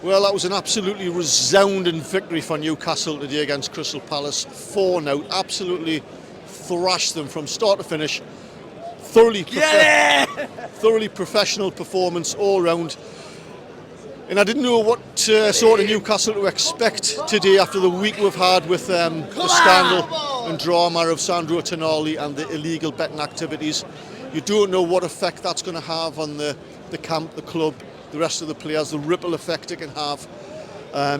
Well, that was an absolutely resounding victory for Newcastle today against Crystal Palace. 4-0, absolutely thrashed them from start to finish. Thoroughly professional performance all round. And I didn't know what sort of Newcastle to expect today after the week we've had with the scandal and drama of Sandro Tonali and the illegal betting activities. You don't know what effect that's going to have on the camp, the club, the rest of the players, the ripple effect it can have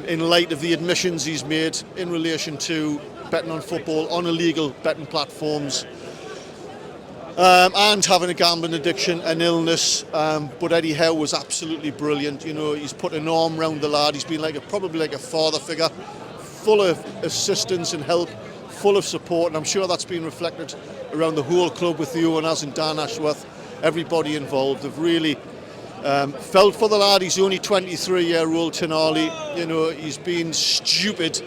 in light of the admissions he's made in relation to betting on football on illegal betting platforms and having a gambling addiction, an illness. But Eddie Howe was absolutely brilliant. You know, he's put an arm around the lad. He's been probably like a father figure, full of assistance and help, full of support, and I'm sure that's been reflected around the whole club with the owners and Dan Ashworth, everybody involved. They've really felt for the lad. He's only 23-year-old Tonali. You know, he's been stupid.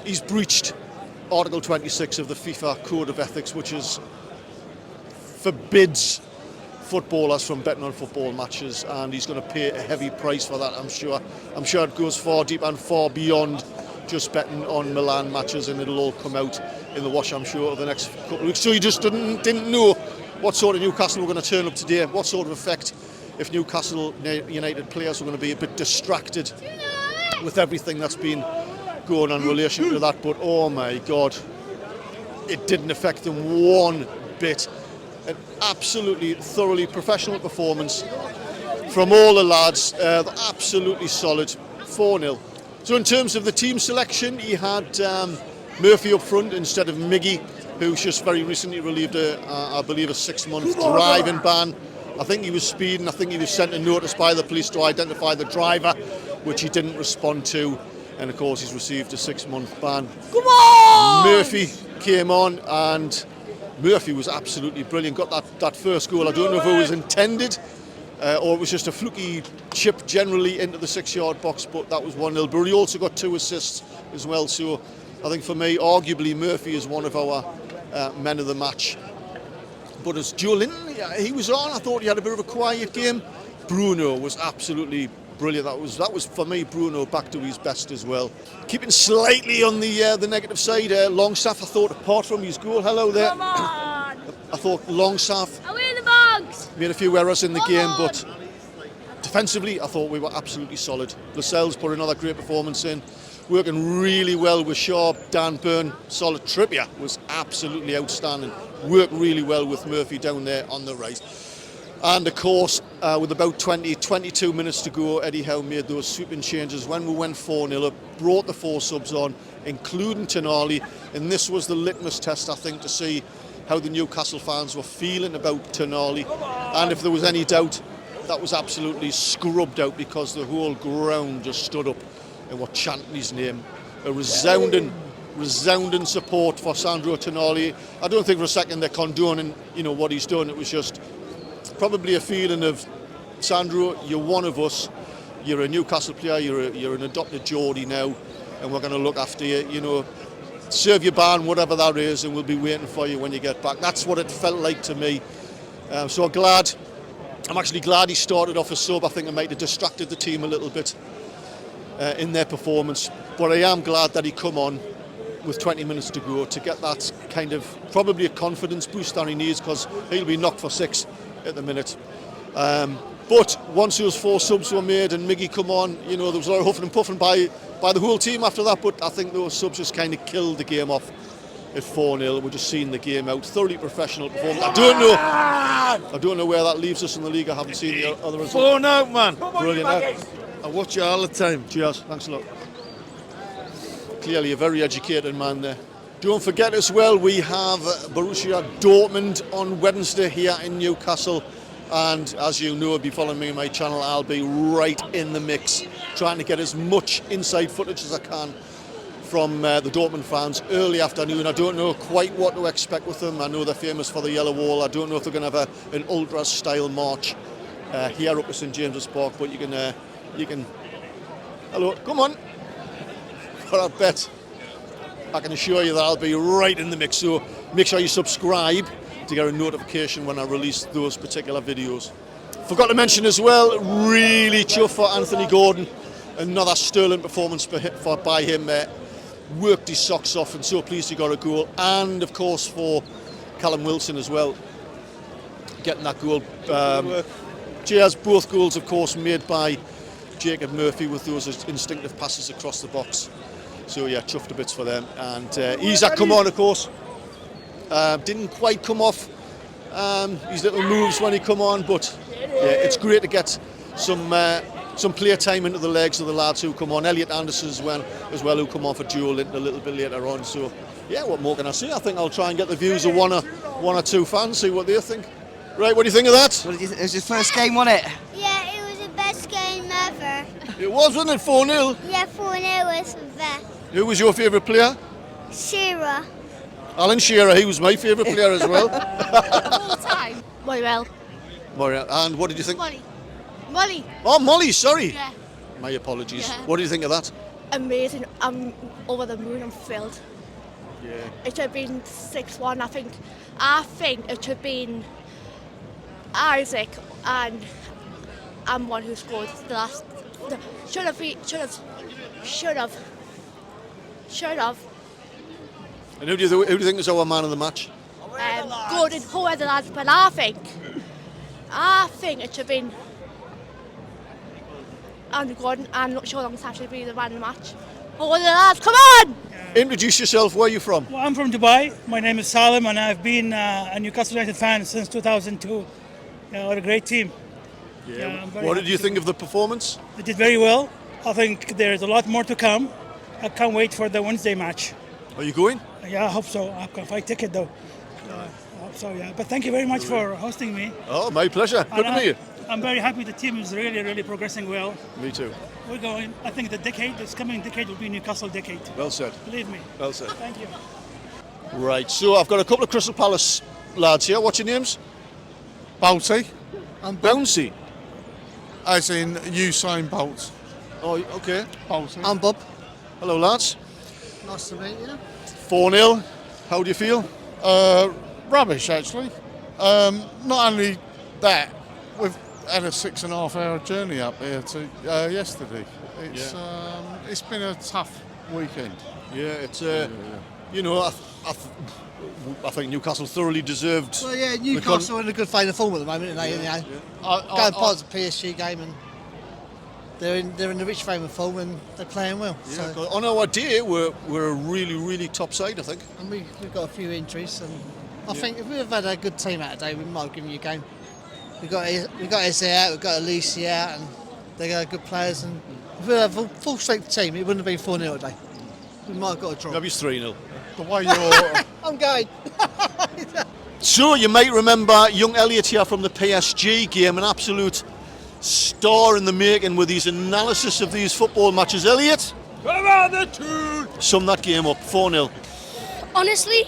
He's breached Article 26 of the FIFA Code of Ethics, which forbids footballers from betting on football matches, and he's going to pay a heavy price for that, I'm sure. I'm sure it goes far deep and far beyond just betting on Milan matches, and it'll all come out in the wash, I'm sure, over the next couple of weeks. So he just didn't know what sort of Newcastle were going to turn up today, what sort of effect if Newcastle United players were going to be a bit distracted with everything that's been going on in relation to that. But oh my God, it didn't affect them one bit. An absolutely thoroughly professional performance from all the lads. Absolutely solid. 4-0. So in terms of the team selection, he had Murphy up front instead of Miggy, who's just very recently relieved I believe a 6-month driving ban. I think he was speeding. I think he was sent a notice by the police to identify the driver, which he didn't respond to, and of course he's received a 6-month ban. Come on! Murphy came on, and Murphy was absolutely brilliant. Got that first goal. I don't know if it was intended or it was just a fluky chip generally into the 6-yard box, but that was 1-0. But he also got 2 assists as well. So I think for me, arguably, Murphy is one of our men of the match. But as Joe Linton, he was on. I thought he had a bit of a quiet game. Bruno was absolutely brilliant. That was for me, Bruno back to his best as well. Keeping slightly on the negative side, Longstaff, I thought, apart from his goal, hello there. Come on! I thought Longstaff Are we in the box? made a few errors in the game, but defensively, I thought we were absolutely solid. Lascelles put another great performance in, working really well with Sharp, Dan Burn, solid. Trippier was absolutely outstanding. Worked really well with Murphy down there on the right. And of course, with about 22 minutes to go, Eddie Howe made those sweeping changes when we went 4-0 up, brought the 4 subs on, including Tonali, and this was the litmus test, I think, to see how the Newcastle fans were feeling about Tonali. And if there was any doubt, that was absolutely scrubbed out, because the whole ground just stood up and were chanting his name. A resounding support for Sandro Tonali. I don't think for a second they're condoning, what he's done. It was just probably a feeling of, Sandro, you're one of us. You're a Newcastle player. You're an adopted Geordie now, and we're going to look after you. Serve your ban, whatever that is, and we'll be waiting for you when you get back. That's what it felt like to me. So I'm actually glad he started off as sub. I think it might have distracted the team a little bit in their performance. But I am glad that he come on with 20 minutes to go to get that kind of probably a confidence boost that he needs, because he'll be knocked for 6 at the minute. But once those 4 subs were made and Miggy come on, there was a lot of huffing and puffing by the whole team after that. But I think those subs just kind of killed the game off at 4-0. We're just seeing the game out. Thoroughly professional performance. I don't know where that leaves us in the league. I haven't seen the other results. 4-0, man. Brilliant. I watch you all the time. Cheers. Thanks a lot. Clearly a very educated man there. Don't forget as well, we have Borussia Dortmund on Wednesday here in Newcastle. And as you know, if you follow me on my channel, I'll be right in the mix, trying to get as much inside footage as I can from the Dortmund fans early afternoon. I don't know quite what to expect with them. I know they're famous for the yellow wall. I don't know if they're going to have an ultra-style march here up at St James's Park, but you can. Hello, come on. But I bet I can assure you that I'll be right in the mix. So make sure you subscribe to get a notification when I release those particular videos. Forgot to mention as well, really chuffed for Anthony Gordon. Another sterling performance by him there. Worked his socks off and so pleased he got a goal. And of course for Callum Wilson as well, getting that goal. Cheers, both goals of course made by Jacob Murphy with those instinctive passes across the box. So yeah, chuffed to bits for them. And Isaac come on of course. Didn't quite come off his little moves when he come on, but yeah, it's great to get some player time into the legs of the lads who come on. Elliot Anderson as well who come on for Joel Linton a little bit later on. So yeah, what more can I say? I think I'll try and get the views of one or two fans, see what they think. Right, what do you think of that? It was your first game, wasn't it? Yeah, it was the best game ever. It was, wasn't it? 4-0. Yeah, 4-0 was the best. Who was your favourite player? Shearer. Alan Shearer, he was my favourite player as well. All time. Well. Maria, and what did you think? Molly. Oh, Molly, sorry. Yeah. My apologies. Yeah. What do you think of that? Amazing. I'm over the moon. I'm thrilled. Yeah. It should have been 6-1. I think it should have been Isaac and I'm one who scored the last. Should have. And who do you think is our man of the match? Gordon, whoever the lads, but I think it should have been Andrew Gordon. I'm not sure Longstaff should be the man of the match. Whoever the lads, come on! Introduce yourself. Where are you from? Well, I'm from Dubai. My name is Salim, and I've been a Newcastle United fan since 2002. Yeah, what a great team. Yeah. I'm very What did happy you to think be- of the performance? They did very well. I think there's a lot more to come. I can't wait for the Wednesday match. Are you going? Yeah, I hope so. I've got a fight ticket though. I hope so, yeah. But thank you very much for hosting me. Oh, my pleasure. Good to And meet you. I'm very happy the team is really, really progressing well. Me too. We're going. I think this coming decade will be Newcastle decade. Well said. Believe me. Well said. Thank you. Right, so I've got a couple of Crystal Palace lads here. What's your names? Bounty, Bouncy. as in Usain Bolt. Oh, okay. Bounty. I'm Bob. Hello, lads. Nice to meet you. 4-0. How do you feel? Rubbish, actually. Not only that, we've had a 6.5 hour journey up here to yesterday. It's been a tough weekend. Yeah, it's you know, I think Newcastle thoroughly deserved. Well, yeah, Newcastle are in a good vein of form at the moment, aren't they? Going past the PSG game, and they're in the rich frame of form, and they're playing well. Yeah, So, on our day, we're a really top side, I think. and we've got a few injuries, and I think if we'd have had a good team out today, we might have given you a game. We got Eze out, we've got Elise out, and they got good players. And if we had a full strength team, it wouldn't have been 4-0 today. We might have got a draw. Maybe it's 3-0. The way you're I'm going. So you might remember young Elliot here from the PSG game, an absolute star in the making with his analysis of these football matches. Elliot, Come on, the Toon! sum that game up. 4-0. Honestly,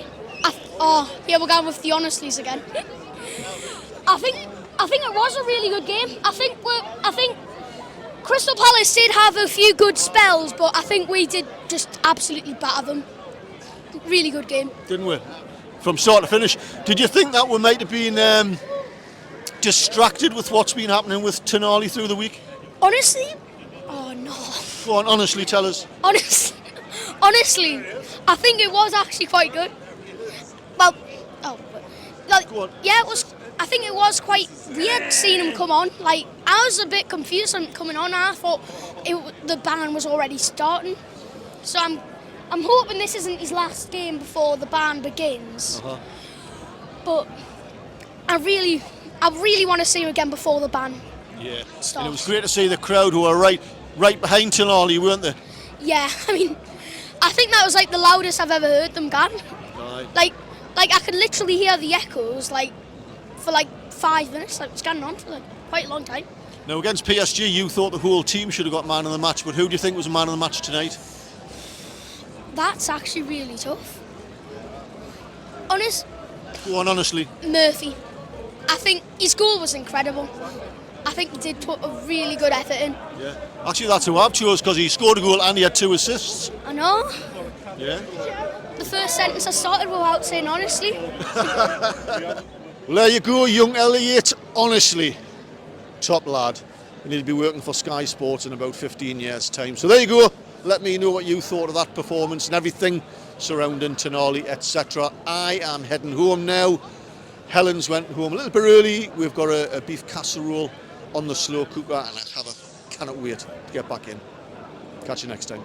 we're going with the honestlies again. I think it was a really good game. I think Crystal Palace did have a few good spells, but I think we did just absolutely batter them. Really good game. Didn't we? From start to finish. Did you think that we might have been distracted with what's been happening with Tonali through the week? Honestly, oh no. Go on, honestly tell us. Honestly, I think it was actually quite good. Well, Go on. yeah, it was. I think it was quite weird seeing him come on. Like, I was a bit confused on coming on. I thought the ban was already starting. So I'm hoping this isn't his last game before the ban begins. But I really want to see him again before the ban Yeah. starts. And it was great to see the crowd who were right behind Tonali, weren't they? Yeah, I mean, I think that was like the loudest I've ever heard them gan. Right. Like I could literally hear the echoes for 5 minutes. Like, it was going on for quite a long time. Now against PSG, you thought the whole team should have got man of the match, but who do you think was the man of the match tonight? That's actually really tough. Go on, honestly. Murphy. I think his goal was incredible. I think he did put a really good effort in. Yeah. Actually, that's who I've chose because he scored a goal and he had 2 assists. I know. Yeah. The first sentence I started without saying honestly. Well, there you go, young Elliot. Honestly, top lad, and he'll be working for Sky Sports in about 15 years' time. So there you go. Let me know what you thought of that performance and everything surrounding Tonali, etc. I am heading home now. Helen's went home a little bit early. We've got a beef casserole on the slow cooker, and I cannot wait to get back in. Catch you next time.